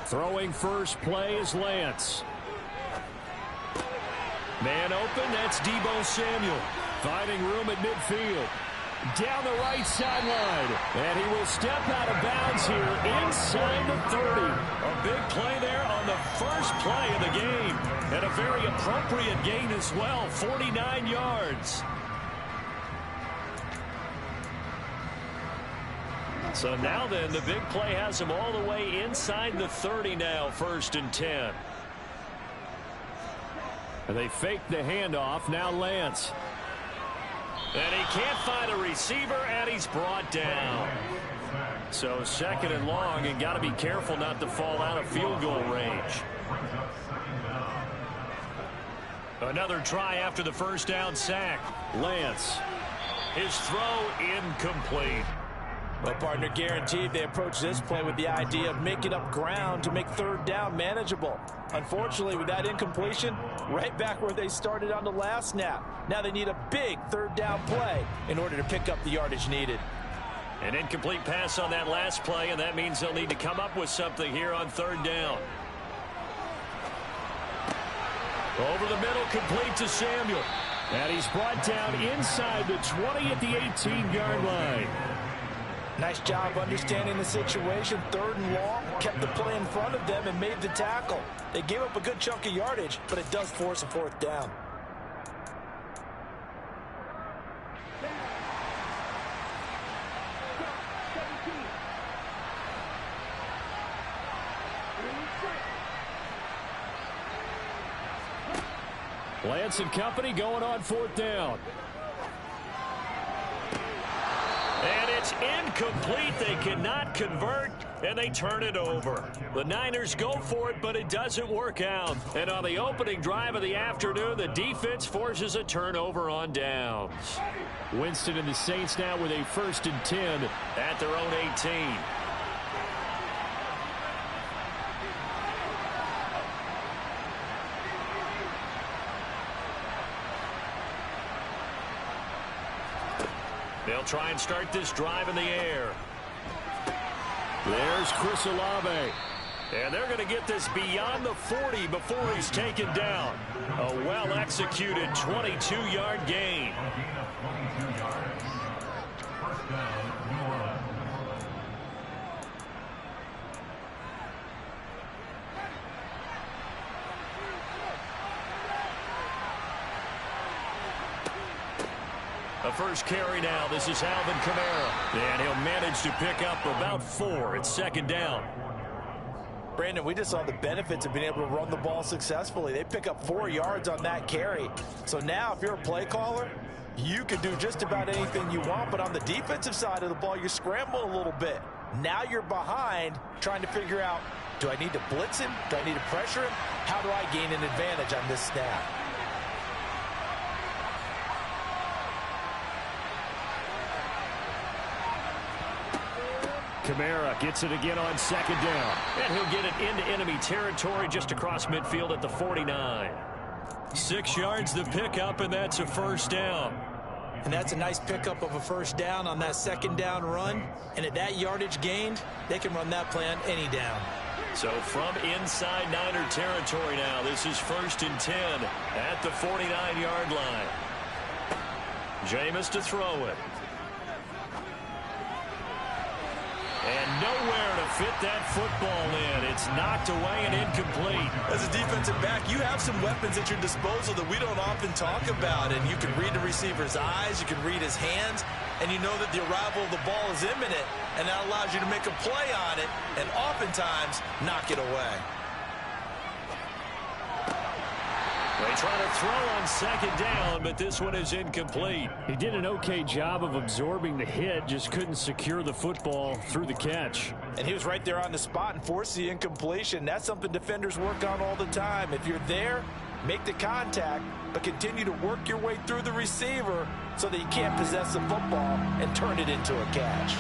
Throwing first play is Lance. Man open, that's Deebo Samuel. Finding room at midfield. Down the right sideline. And he will step out of bounds here inside the 30. A big play there on the first play of the game. And a very appropriate gain as well, 49 yards. So now then, the big play has him all the way inside the 30 now, 1st and 10. And they fake the handoff. Now Lance. And he can't find a receiver, and he's brought down. So 2nd and long, and got to be careful not to fall out of field goal range. Another try after the first down sack. Lance. His throw incomplete. Well, partner, guaranteed they approach this play with the idea of making up ground to make 3rd down manageable. Unfortunately, with that incompletion, right back where they started on the last snap. Now they need a big 3rd down play in order to pick up the yardage needed. An incomplete pass on that last play, and that means they'll need to come up with something here on 3rd down. Over the middle, complete to Samuel. And he's brought down inside the 20 at the 18-yard line. Nice job understanding the situation. 3rd and long, kept the play in front of them and made the tackle. They gave up a good chunk of yardage, but it does force a 4th down. Lance and company going on 4th down. And it's incomplete. They cannot convert, and they turn it over. The Niners go for it, but it doesn't work out. And on the opening drive of the afternoon, the defense forces a turnover on downs. Winston and the Saints now with a 1st and 10 at their own 18. They'll try and start this drive in the air. There's Chris Olave. And they're going to get this beyond the 40 before he's taken down. A well-executed 22-yard gain. The first carry now. This is Alvin Kamara. And he'll manage to pick up about 4 at 2nd down. Brandon, we just saw the benefits of being able to run the ball successfully. They pick up 4 yards on that carry. So now if you're a play caller, you can do just about anything you want. But on the defensive side of the ball, you scramble a little bit. Now you're behind trying to figure out, do I need to blitz him? Do I need to pressure him? How do I gain an advantage on this snap? Kamara gets it again on 2nd down. And he'll get it into enemy territory just across midfield at the 49. 6 yards the pickup, and that's a 1st down. And that's a nice pickup of a 1st down on that 2nd down run. And at that yardage gained, they can run that play on any down. So from inside Niner territory now, this is 1st and 10 at the 49-yard line. Jameis to throw it. And nowhere to fit that football in. It's knocked away and incomplete. As a defensive back, you have some weapons at your disposal that we don't often talk about. And you can read the receiver's eyes, you can read his hands, and you know that the arrival of the ball is imminent. And that allows you to make a play on it and oftentimes knock it away. They try to throw on 2nd down, but this one is incomplete. He did an okay job of absorbing the hit, just couldn't secure the football through the catch. And he was right there on the spot and forced the incompletion. That's something defenders work on all the time. If you're there, make the contact, but continue to work your way through the receiver so that you can't possess the football and turn it into a catch.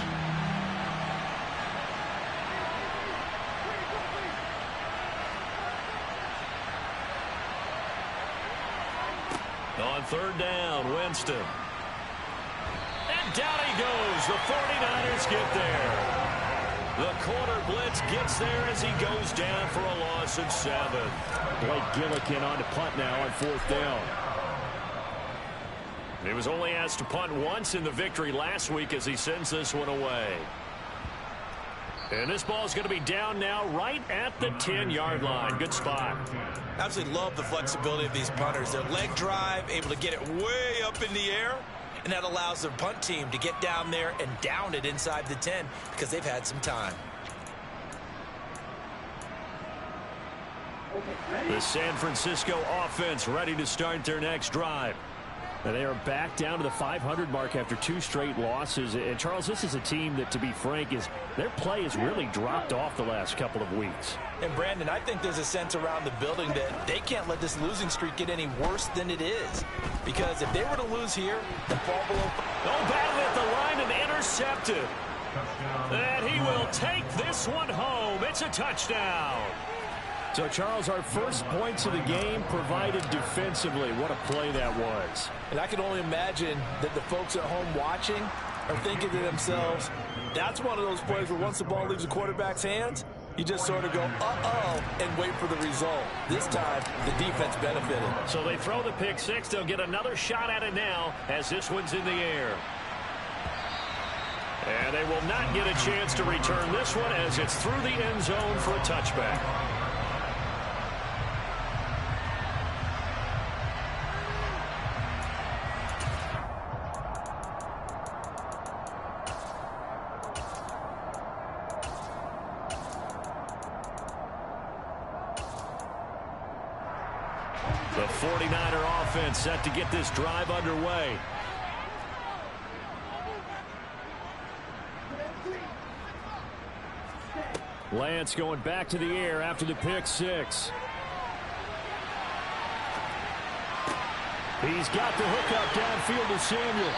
On 3rd down, Winston. And down he goes. The 49ers get there. The corner blitz gets there as he goes down for a loss of 7. Blake Gillikin on to punt now on 4th down. He was only asked to punt once in the victory last week as he sends this one away. And this ball is going to be down now right at the 10-yard line. Good spot. Absolutely love the flexibility of these punters. Their leg drive, able to get it way up in the air, and that allows their punt team to get down there and down it inside the 10 because they've had some time. The San Francisco offense ready to start their next drive. And they are back down to the 500 mark after 2 straight losses. And, Charles, this is a team that, to be frank, their play has really dropped off the last couple of weeks. And, Brandon, I think there's a sense around the building that they can't let this losing streak get any worse than it is. Because if they were to lose here and fall below... Oh, battle at the line and intercepted. And he will take this one home. It's a touchdown. So, Charles, our first points of the game provided defensively. What a play that was. And I can only imagine that the folks at home watching are thinking to themselves, that's one of those plays where once the ball leaves the quarterback's hands, you just sort of go, uh-oh, and wait for the result. This time, the defense benefited. So they throw the pick 6. They'll get another shot at it now as this one's in the air. And they will not get a chance to return this one as it's through the end zone for a touchback. The 49er offense set to get this drive underway. Lance going back to the air after the pick 6. He's got the hook up downfield to Samuel.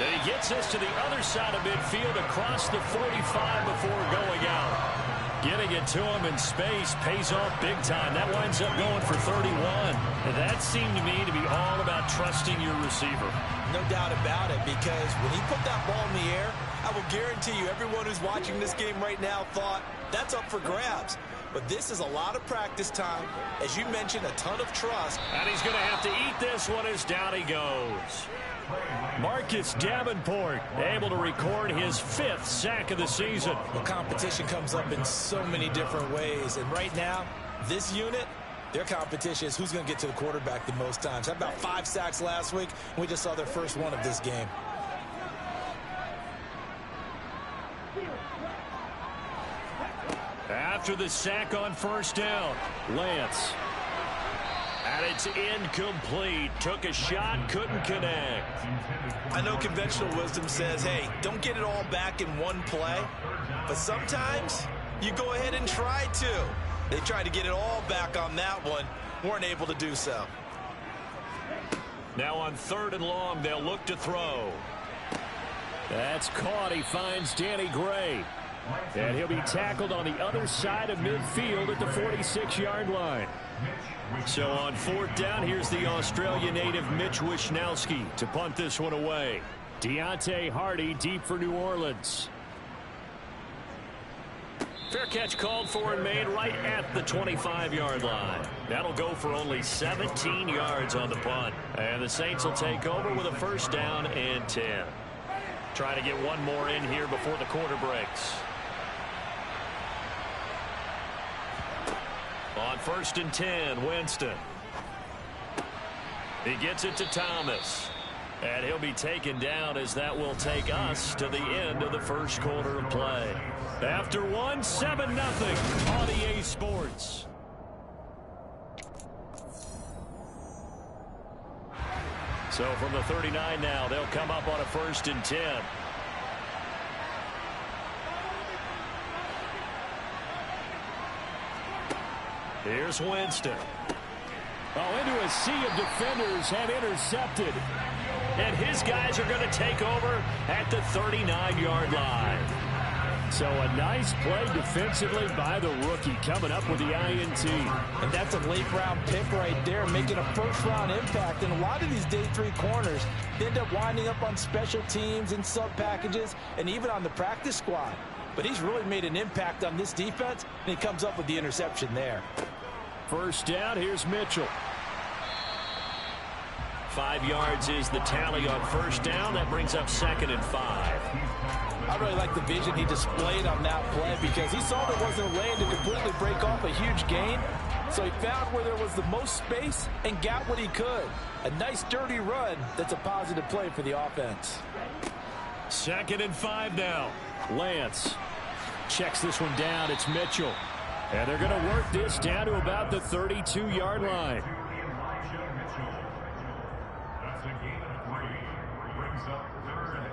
And he gets this to the other side of midfield across the 45 before going out. Getting it to him in space pays off big time. That winds up going for 31. And that seemed to me to be all about trusting your receiver. No doubt about it, because when he put that ball in the air, I will guarantee you everyone who's watching this game right now thought that's up for grabs. But this is a lot of practice time. As you mentioned, a ton of trust. And he's going to have to eat this one as down he goes. Marcus Davenport able to record his 5th sack of the season. Well, competition comes up in so many different ways. And right now, this unit, their competition is who's going to get to the quarterback the most times. Had about 5 sacks last week. We just saw their first one of this game. After the sack on first down, Lance. And it's incomplete. Took a shot, couldn't connect. I know conventional wisdom says, hey, don't get it all back in one play. But sometimes you go ahead and try to. They tried to get it all back on that one. Weren't able to do so. Now on 3rd and long, they'll look to throw. That's caught. He finds Danny Gray. And he'll be tackled on the other side of midfield at the 46-yard line. So on 4th down, here's the Australia native Mitch Wishnowsky to punt this one away. Deontay Hardy deep for New Orleans. Fair catch called for and made right at the 25-yard line. That'll go for only 17 yards on the punt. And the Saints will take over with a 1st down and 10. Trying to get one more in here before the quarter breaks. On 1st and 10, Winston. He gets it to Thomas. And he'll be taken down as that will take us to the end of the first quarter of play. After 1, 7-0 on EA Sports. So from the 39 now, they'll come up on a 1st and 10. Here's Winston. Oh, into a sea of defenders and intercepted. And his guys are going to take over at the 39-yard line. So a nice play defensively by the rookie coming up with the INT. And that's a late-round pick right there, making a first-round impact. And a lot of these day 3 corners, they end up winding up on special teams and sub-packages and even on the practice squad. but he's really made an impact on this defense, and he comes up with the interception there. First down, here's Mitchell. 5 yards is the tally on first down. That brings up 2nd and 5. I really like the vision he displayed on that play because he saw there wasn't a lane to completely break off a huge gain. So he found where there was the most space and got what he could. A nice dirty run that's a positive play for the offense. 2nd and 5 now. Lance checks this one down. It's Mitchell. And they're going to work this down to about the 32-yard line. That's a gain of 3. Brings up 3rd and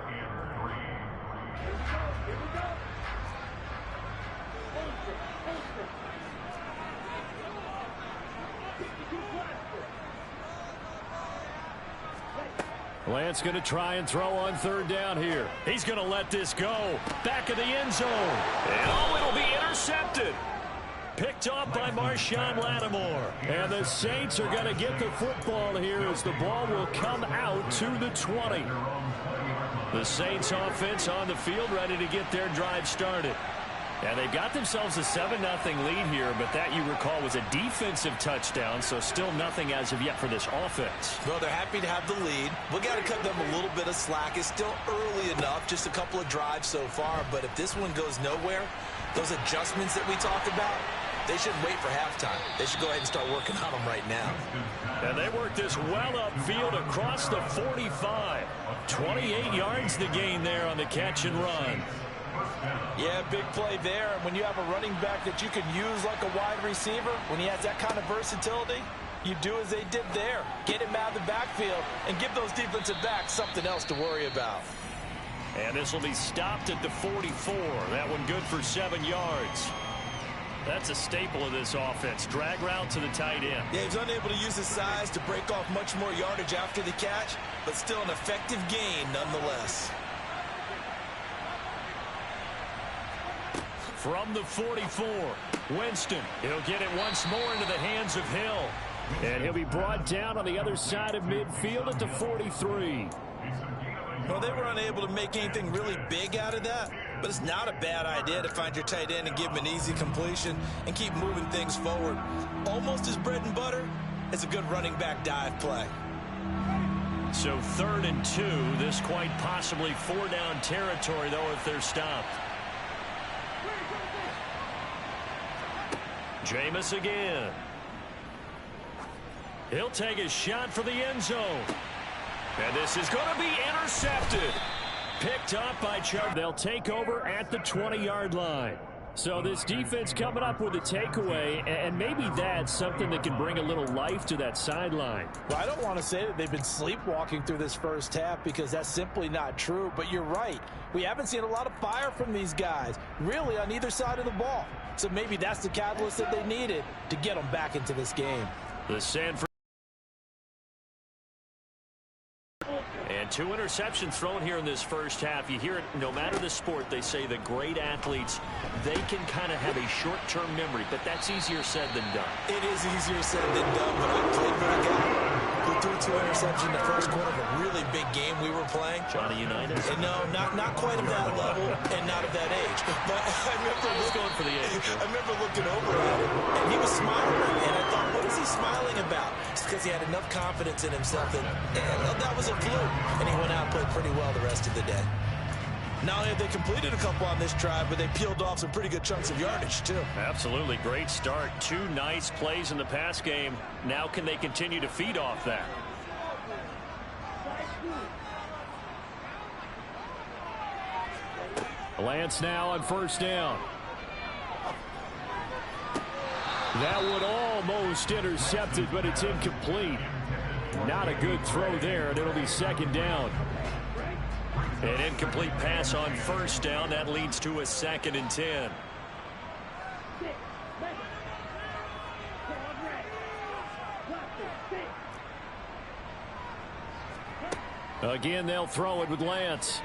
3. Lance going to try and throw on 3rd down here. He's going to let this go. Back of the end zone. And it'll be intercepted. Picked off by Marshawn Lattimore. And the Saints are going to get the football here as the ball will come out to the 20. The Saints offense on the field ready to get their drive started. And they've got themselves a 7-0 lead here, but that, you recall, was a defensive touchdown, so still nothing as of yet for this offense. Well, they're happy to have the lead. We got to cut them a little bit of slack. It's still early enough, just a couple of drives so far, but if this one goes nowhere, those adjustments that we talk about, they shouldn't wait for halftime. They should go ahead and start working on them right now. And they work this well upfield across the 45. 28 yards the gain there on the catch and run. Yeah, big play there. And when you have a running back that you can use like a wide receiver, when he has that kind of versatility, you do as they did there. Get him out of the backfield and give those defensive backs something else to worry about. And this will be stopped at the 44. That one good for 7 yards. That's a staple of this offense. Drag route to the tight end. Yeah, he's unable to use his size to break off much more yardage after the catch, but still an effective gain nonetheless. From the 44, Winston. He'll get it once more into the hands of Hill. And he'll be brought down on the other side of midfield at the 43. Well, they were unable to make anything really big out of that, but it's not a bad idea to find your tight end and give him an easy completion and keep moving things forward. Almost as bread and butter as a good running back dive play. So 3rd and 2, this quite possibly 4-down territory, though, if they're stopped. Jameis again. He'll take a shot for the end zone. And this is going to be intercepted. Picked up by Chubb. They'll take over at the 20-yard line. So this defense coming up with a takeaway, and maybe that's something that can bring a little life to that sideline. Well, I don't want to say that they've been sleepwalking through this first half because that's simply not true, but you're right. We haven't seen a lot of fire from these guys, really, on either side of the ball. So maybe that's the catalyst that they needed to get them back into this game. The Sanford. And 2 interceptions thrown here in this first half. You hear it no matter the sport. They say the great athletes, they can kind of have a short-term memory, but that's easier said than done. It is easier said than done, but I played with a guy who threw 2 interceptions in the first quarter of a really big game we were playing. Johnny Unitas? And no, not quite of that level and not of that age. But I remember going for the age. I remember looking over at him, and he was smiling. And I thought, what is he smiling about? It's because he had enough confidence in himself that that was a fluke. And he went out and played pretty well the rest of the day. Not only have they completed a couple on this drive, but they peeled off some pretty good chunks of yardage, too. Absolutely. Great start. 2 nice plays in the pass game. Now can they continue to feed off that? Lance now on first down. That one almost intercepted, but it's incomplete. Not a good throw there, and it'll be 2nd down. An incomplete pass on first down. That leads to a 2nd and 10. Again, they'll throw it with Lance.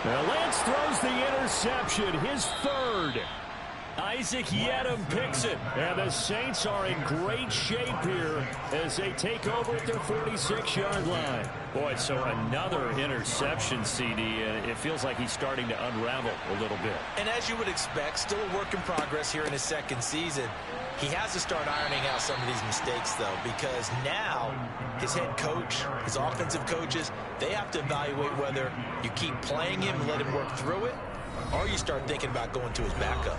Now Lance throws the interception, his 3rd. Isaac Yedem picks it. And the Saints are in great shape here as they take over at their 46-yard line. Boy, so another interception, CD, and it feels like he's starting to unravel a little bit. And as you would expect, still a work in progress here in his second season. He has to start ironing out some of these mistakes, though, because now his head coach, his offensive coaches, they have to evaluate whether you keep playing him and let him work through it, or you start thinking about going to his backup.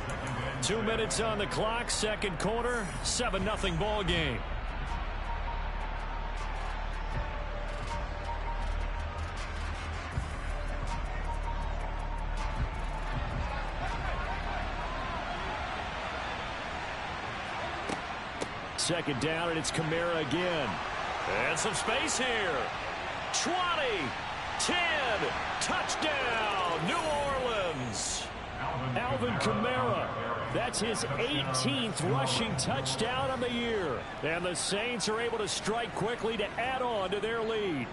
2 minutes on the clock, second quarter, 7-0 ball game. Second down, and it's Kamara again. And some space here. 20, 10, touchdown, New Orleans. Alvin Kamara. That's his 18th rushing touchdown of the year. And the Saints are able to strike quickly to add on to their lead.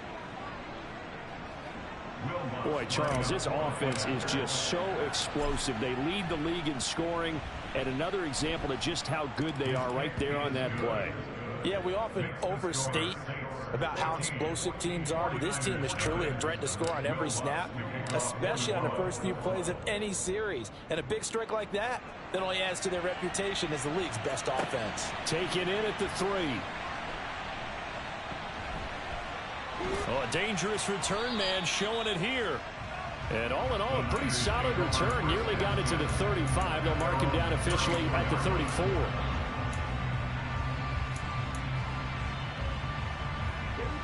Boy, Charles, this offense is just so explosive. They lead the league in scoring, and another example of just how good they are right there on that play. Yeah, we often overstate about how explosive teams are, but this team is truly a threat to score on every snap, especially on the first few plays of any series. And a big strike like that only adds to their reputation as the league's best offense. Taken in at the 3. Oh, a dangerous return man showing it here. And all in all, a pretty solid return. Nearly got it to the 35. They'll mark him down officially at the 34.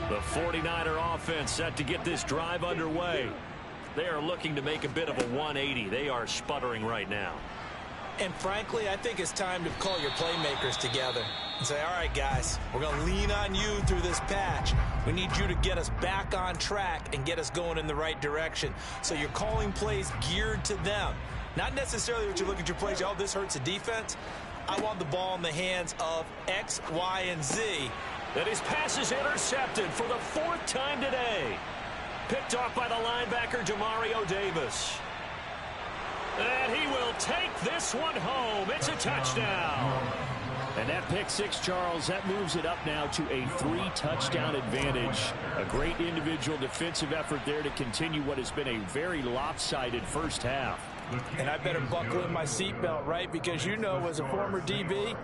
The 49er offense set to get this drive underway. They are looking to make a bit of a 180. They are sputtering right now. And frankly, I think it's time to call your playmakers together and say, all right, guys, we're going to lean on you through this patch. We need you to get us back on track and get us going in the right direction. So you're calling plays geared to them. Not necessarily that you look at your plays, oh, this hurts the defense. I want the ball in the hands of X, Y, and Z. And his pass is intercepted for the 4th time today. Picked off by the linebacker, Demario Davis. And he will take this one home. It's a touchdown. And that pick six, Charles, that moves it up now to a 3-touchdown advantage. A great individual defensive effort there to continue what has been a very lopsided first half. And I better buckle in my seatbelt, right? Because you know, as a former DB,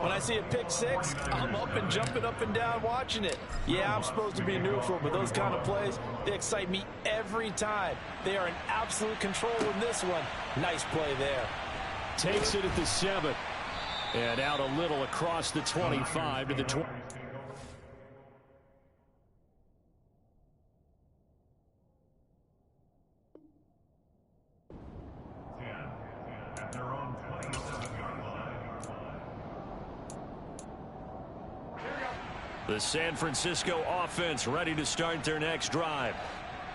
when I see a pick six, I'm up and jumping up and down watching it. Yeah, I'm supposed to be neutral, but those kind of plays, they excite me every time. They are in absolute control in this one. Nice play there. Takes it at the 7. And out a little across the 25 to the 20. At their own 27-yard line. The San Francisco offense ready to start their next drive.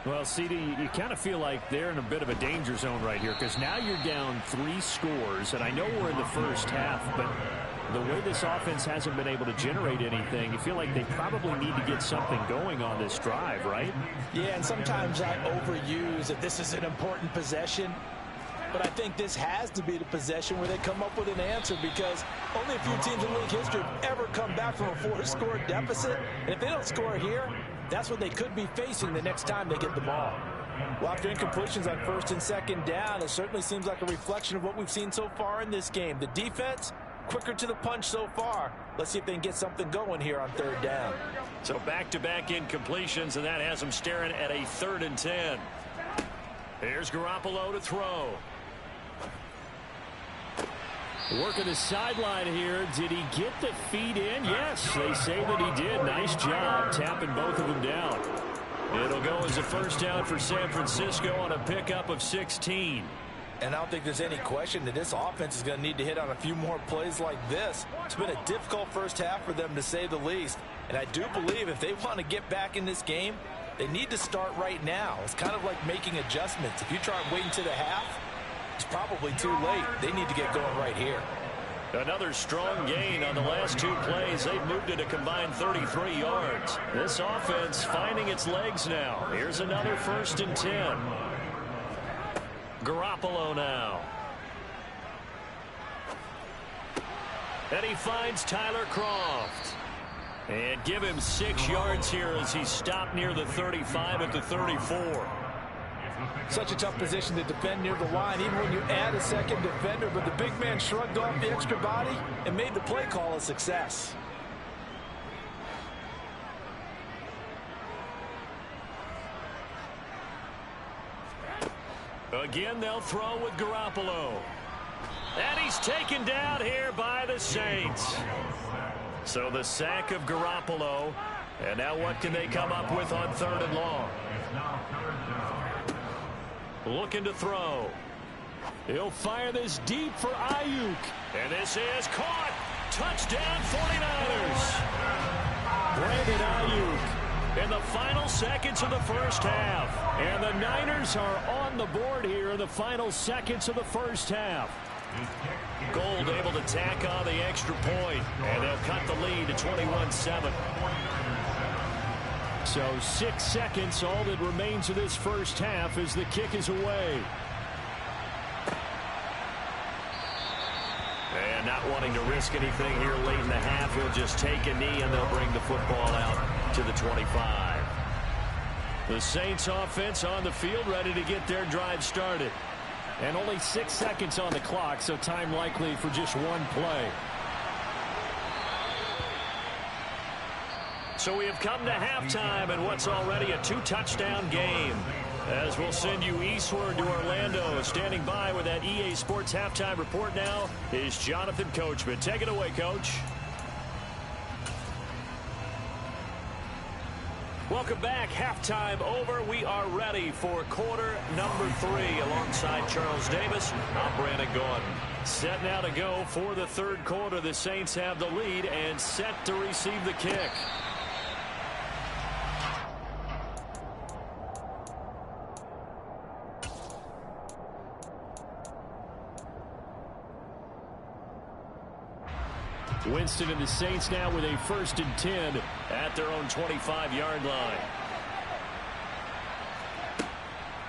Well, CD, you kind of feel like they're in a bit of a danger zone right here because now you're down 3 scores, and I know we're in the first half, but the way this offense hasn't been able to generate anything, you feel like they probably need to get something going on this drive, right? Yeah, and sometimes I overuse that this is an important possession, but I think this has to be the possession where they come up with an answer because only a few teams in league history have ever come back from a 4-score deficit, and if they don't score here, that's what they could be facing the next time they get the ball. Well, after incompletions on 1st and 2nd down, it certainly seems like a reflection of what we've seen so far in this game. The defense, quicker to the punch so far. Let's see if they can get something going here on 3rd down. So back-to-back incompletions, and that has them staring at a 3rd and 10. Here's Garoppolo to throw. Working the sideline here. Did he get the feet in? Yes, they say that he did. Nice job tapping both of them down. It'll go as a first down for San Francisco on a pickup of 16. And I don't think there's any question that this offense is going to need to hit on a few more plays like this. It's been a difficult first half for them, to say the least. And I do believe if they want to get back in this game, they need to start right now. It's kind of like making adjustments. If you try waiting to the half, it's probably too late. They need to get going right here. Another strong gain on the last 2 plays. They've moved it a combined 33 yards. This offense finding its legs now. Here's another 1st and 10. Garoppolo now. And he finds Tyler Croft. And give him 6 yards here as he stopped near the 35 at the 34. Such a tough position to defend near the line, even when you add a second defender. But the big man shrugged off the extra body and made the play call a success. Again, they'll throw with Garoppolo. And he's taken down here by the Saints. So the sack of Garoppolo. And now what can they come up with on 3rd and long? Looking to throw. He'll fire this deep for Ayuk. And this is caught. Touchdown 49ers. Brandon Ayuk in the final seconds of the first half. And the Niners are on the board here in the final seconds of the first half. Gold able to tack on the extra point, and they'll cut the lead to 21-7. So 6 seconds, all that remains of this first half as the kick is away. And not wanting to risk anything here late in the half, he'll just take a knee and they'll bring the football out to the 25. The Saints offense on the field ready to get their drive started. And only 6 seconds on the clock, so time likely for just one play. So we have come to halftime and what's already a 2-touchdown game. As we'll send you eastward to Orlando. Standing by with that EA Sports halftime report now is Jonathan Coachman. Take it away, Coach. Welcome back. Halftime over. We are ready for quarter number 3 alongside Charles Davis. I'm Brandon Gordon. Set now to go for the 3rd quarter. The Saints have the lead and set to receive the kick. Winston and the Saints now with a 1st and 10 at their own 25-yard line.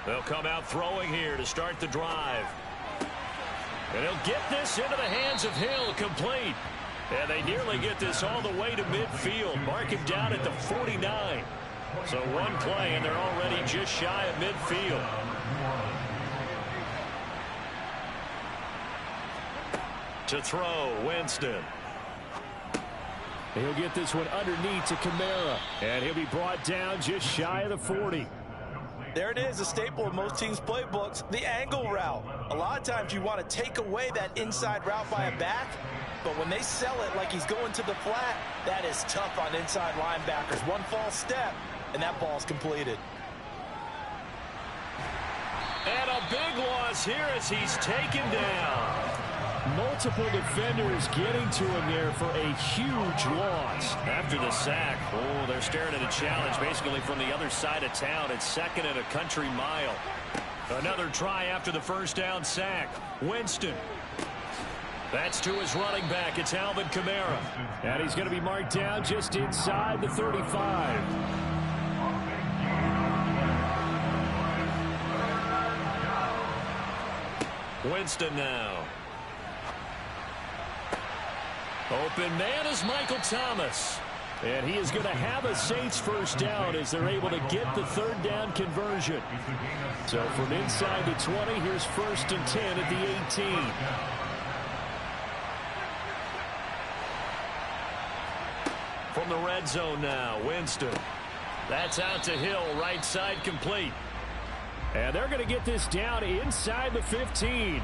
They'll come out throwing here to start the drive. And he'll get this into the hands of Hill, complete. And they nearly get this all the way to midfield. Mark him down at the 49. So one play, and they're already just shy of midfield. To throw, Winston. He'll get this one underneath to Kamara. And he'll be brought down just shy of the 40. There it is, a staple of most teams' playbooks, the angle route. A lot of times you want to take away that inside route by a back, but when they sell it like he's going to the flat, that is tough on inside linebackers. One false step, and that ball's completed. And a big loss here as he's taken down. Multiple defenders getting to him there for a huge loss. After the sack, oh, they're staring at a challenge basically from the other side of town. It's 2nd and a country mile. Another try after the first down sack. Winston. That's to his running back. It's Alvin Kamara. And he's going to be marked down just inside the 35. Winston now. Open man is Michael Thomas. And he is going to have a Saints 1st down as they're able to get the 3rd down conversion. So from inside the 20, here's 1st and 10 at the 18. From the red zone now, Winston. That's out to Hill, right side complete. And they're going to get this down inside the 15.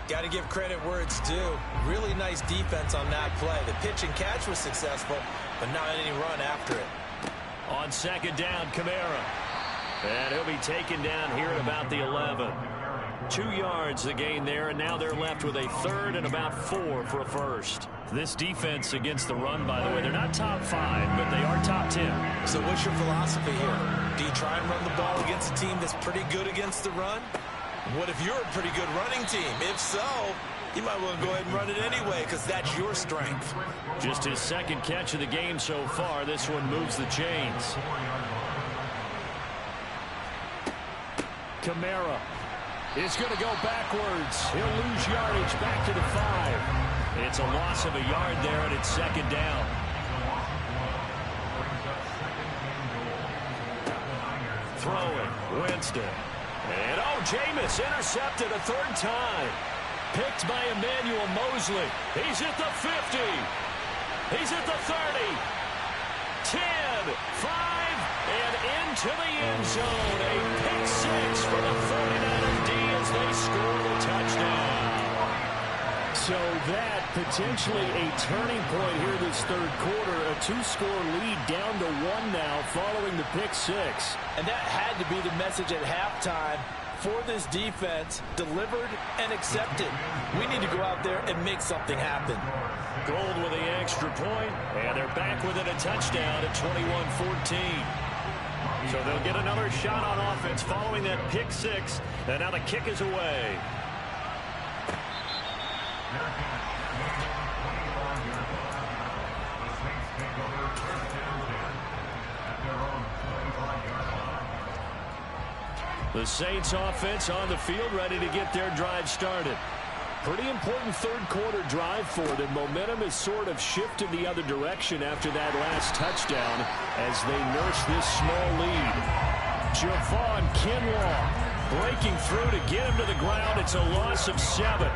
Got to give credit where it's due. Really nice defense on that play. The pitch and catch was successful, but not any run after it. On 2nd down, Kamara. And he'll be taken down here at about the 11. 2 yards the gain there, and now they're left with a 3rd and about 4 for a 1st. This defense against the run, by the way, they're not top 5, but they are top 10. So what's your philosophy here? Do you try and run the ball against a team that's pretty good against the run? What if you're a pretty good running team? If so, you might want to go ahead and run it anyway because that's your strength. Just his 2nd catch of the game so far. This one moves the chains. Kamara is going to go backwards. He'll lose yardage back to the 5. It's a loss of a yard there, and it's second down. Throwing, Winston. And, Jameis intercepted a third time. Picked by Emmanuel Mosley. He's at the 50. He's at the 30. 10, 5, and into the end zone. A pick six for the 49ers D as they score the touchdown. So that potentially a turning point here this third quarter. A two-score lead down to 1 now following the pick six. And that had to be the message at halftime for this defense, delivered and accepted. We need to go out there and make something happen. Gold with the extra point, and they're back within a touchdown at 21-14. So they'll get another shot on offense following that pick six, and now the kick is away. The Saints offense on the field ready to get their drive started. Pretty important third quarter drive for them. Momentum has sort of shifted the other direction after that last touchdown as they nurse this small lead. Javon Kinlaw breaking through to get him to the ground. It's a loss of 7.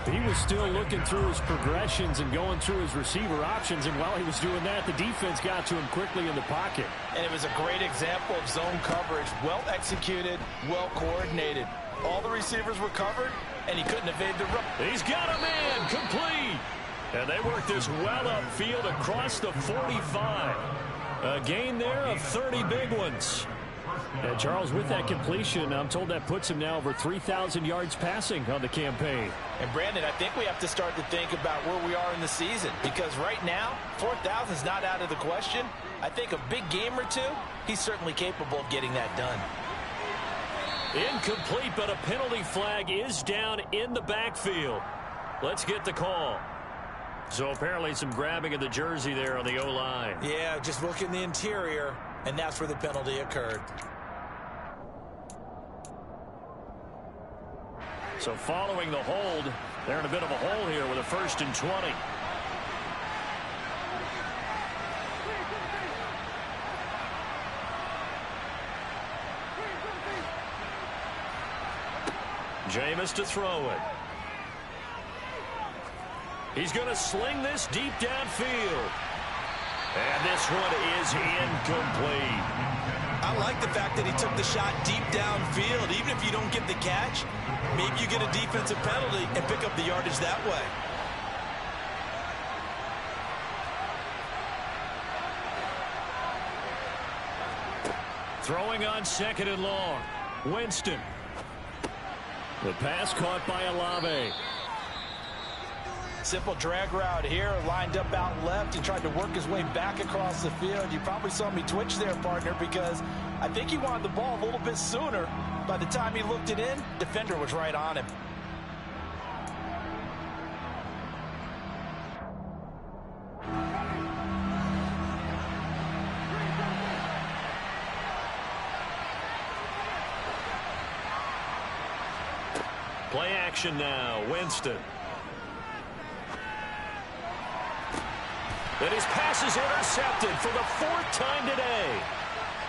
He was still looking through his progressions and going through his receiver options, and while he was doing that, the defense got to him quickly in the pocket. And it was a great example of zone coverage. Well executed, well coordinated. All the receivers were covered, and he couldn't evade the run. He's got a man, complete. And they work this well upfield across the 45. A gain there of 30 big ones. And Charles, with that completion, I'm told that puts him now over 3,000 yards passing on the campaign. And Brandon, I think we have to start to think about where we are in the season, because right now, 4,000 is not out of the question. I think a big game or two, he's certainly capable of getting that done. Incomplete, but a penalty flag is down in the backfield. Let's get the call. So apparently some grabbing of the jersey there on the O-line. Yeah, just look in the interior, and that's where the penalty occurred. So following the hold, they're in a bit of a hole here with a 1st and 20. Jameis to throw it. He's going to sling this deep downfield. And this one is incomplete. I like the fact that he took the shot deep downfield. Even if you don't get the catch, maybe you get a defensive penalty and pick up the yardage that way. Throwing on 2nd and long. Winston. The pass caught by Olave. Simple drag route here, lined up out left and tried to work his way back across the field. You probably saw me twitch there, partner, because I think he wanted the ball a little bit sooner. By the time he looked it in, defender was right on him. Play action now. Winston. And his pass is intercepted for the 4th time today.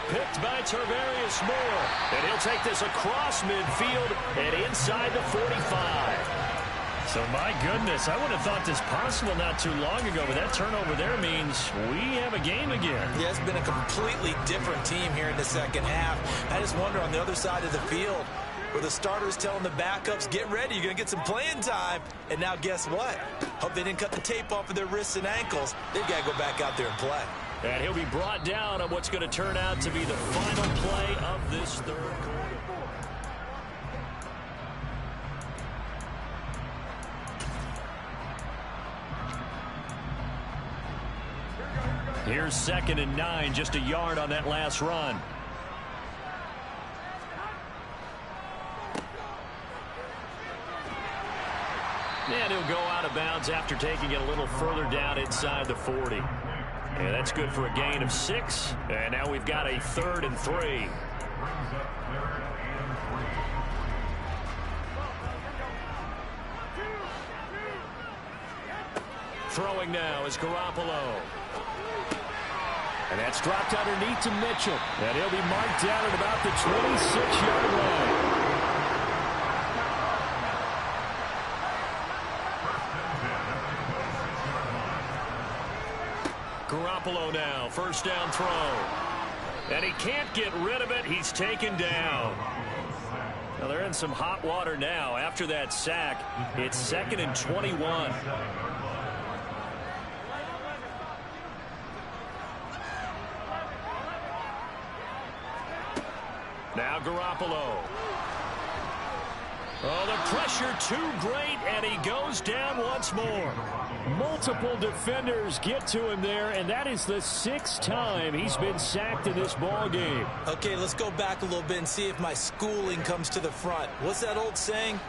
Picked by Tarvarius Moore. And he'll take this across midfield and inside the 45. So, my goodness, I would have thought this possible not too long ago, but that turnover there means we have a game again. Yeah, it's been a completely different team here in the second half. I just wonder on the other side of the field, where the starters telling the backups, get ready, you're going to get some playing time. And now guess what? Hope they didn't cut the tape off of their wrists and ankles. They've got to go back out there and play. And he'll be brought down on what's going to turn out to be the final play of this third quarter. Here's 2nd and 9, just a yard on that last run. And he'll go out of bounds after taking it a little further down inside the 40. And that's good for a gain of 6. And now we've got a 3rd and 3. Throwing now is Garoppolo. And that's dropped underneath to Mitchell. And he'll be marked down at about the 26-yard line. Garoppolo now, first down throw. And he can't get rid of it. He's taken down. Now they're in some hot water now. After that sack, it's 2nd and 21. Now Garoppolo. Oh, the pressure too great, and he goes down once more. Multiple defenders get to him there, and that is the 6th time he's been sacked in this ball game. Okay, let's go back a little bit and see if my schooling comes to the front. What's that old saying?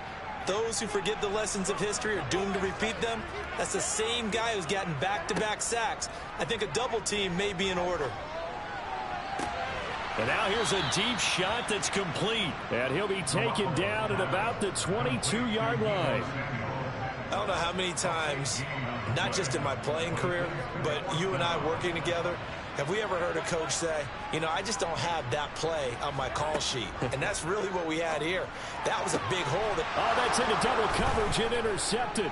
Those who forget the lessons of history are doomed to repeat them. That's the same guy who's gotten back-to-back sacks. I think a double team may be in order. And now here's a deep shot that's complete. And he'll be taken down at about the 22-yard line. I don't know how many times, not just in my playing career, but you and I working together, have we ever heard a coach say, you know, I just don't have that play on my call sheet. And that's really what we had here. That was a big hole. Oh, that's into double coverage and intercepted.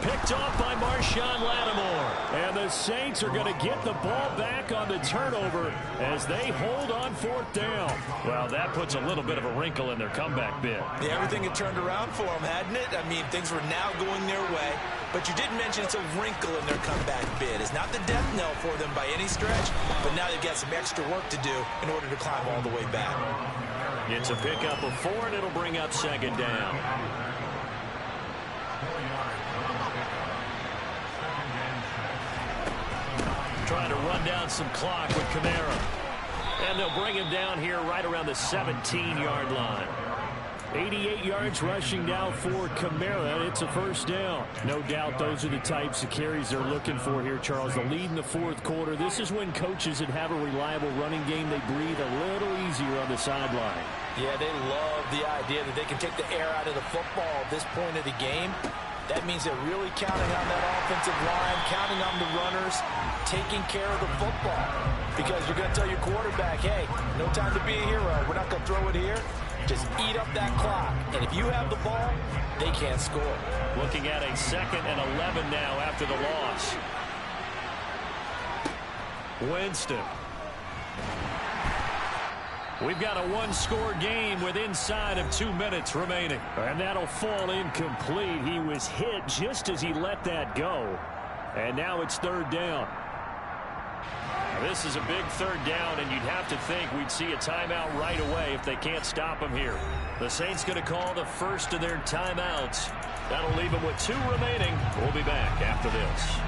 Picked off by Marshawn Lattimore. And the Saints are going to get the ball back on the turnover as they hold on 4th down. Well, that puts a little bit of a wrinkle in their comeback bid. Yeah, everything had turned around for them, hadn't it? I mean, things were now going their way. But you did mention it's a wrinkle in their comeback bid. It's not the death knell for them by any stretch, but now they've got some extra work to do in order to climb all the way back. It's a pickup of 4, and it'll bring up 2nd down. Trying to run down some clock with Kamara. And they'll bring him down here right around the 17-yard line. 88 yards rushing now for Kamara. It's a first down. No doubt those are the types of carries they're looking for here, Charles. The lead in the 4th quarter. This is when coaches that have a reliable running game, they breathe a little easier on the sideline. Yeah, they love the idea that they can take the air out of the football at this point of the game. That means they're really counting on that offensive line, counting on the runners, taking care of the football. Because you're going to tell your quarterback, hey, no time to be a hero. We're not going to throw it here. Just eat up that clock. And if you have the ball, they can't score. Looking at a 2nd and 11 now after the loss. Winston. We've got a one-score game with inside of 2 minutes remaining. And that'll fall incomplete. He was hit just as he let that go. And now it's 3rd down. Now this is a big 3rd down, and you'd have to think we'd see a timeout right away if they can't stop him here. The Saints going to call the first of their timeouts. That'll leave them with 2 remaining. We'll be back after this.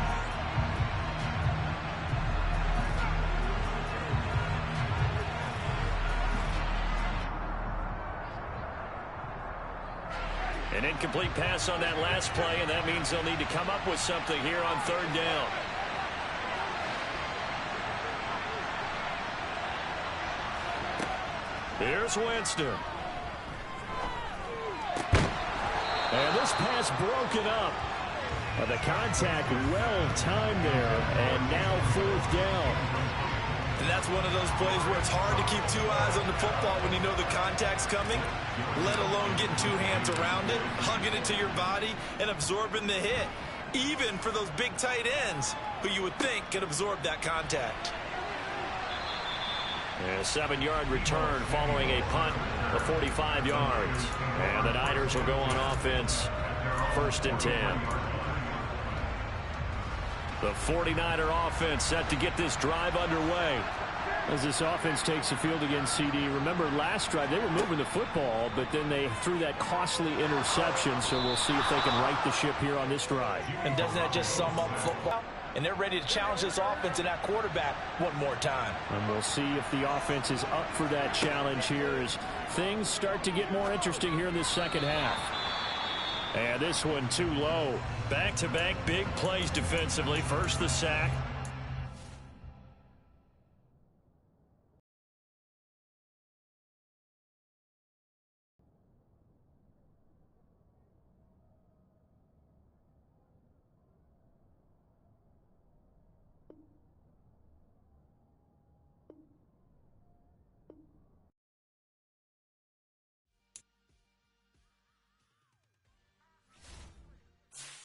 An incomplete pass on that last play, and that means they'll need to come up with something here on 3rd down. Here's Winston. And this pass broken up. But the contact well timed there, and now 4th down. And that's one of those plays where it's hard to keep 2 eyes on the football when you know the contact's coming, let alone getting 2 hands around it, hugging it to your body, and absorbing the hit, even for those big tight ends who you would think could absorb that contact. And a 7-yard return following a punt of 45 yards. And the Niners will go on offense, 1st and 10. The 49er offense set to get this drive underway. As this offense takes the field against CD, remember last drive they were moving the football, but then they threw that costly interception, so we'll see if they can right the ship here on this drive. And doesn't that just sum up football? And they're ready to challenge this offense and that quarterback one more time. And we'll see if the offense is up for that challenge here as things start to get more interesting here in this 2nd half. And this one too low. Back-to-back big plays defensively. First the sack,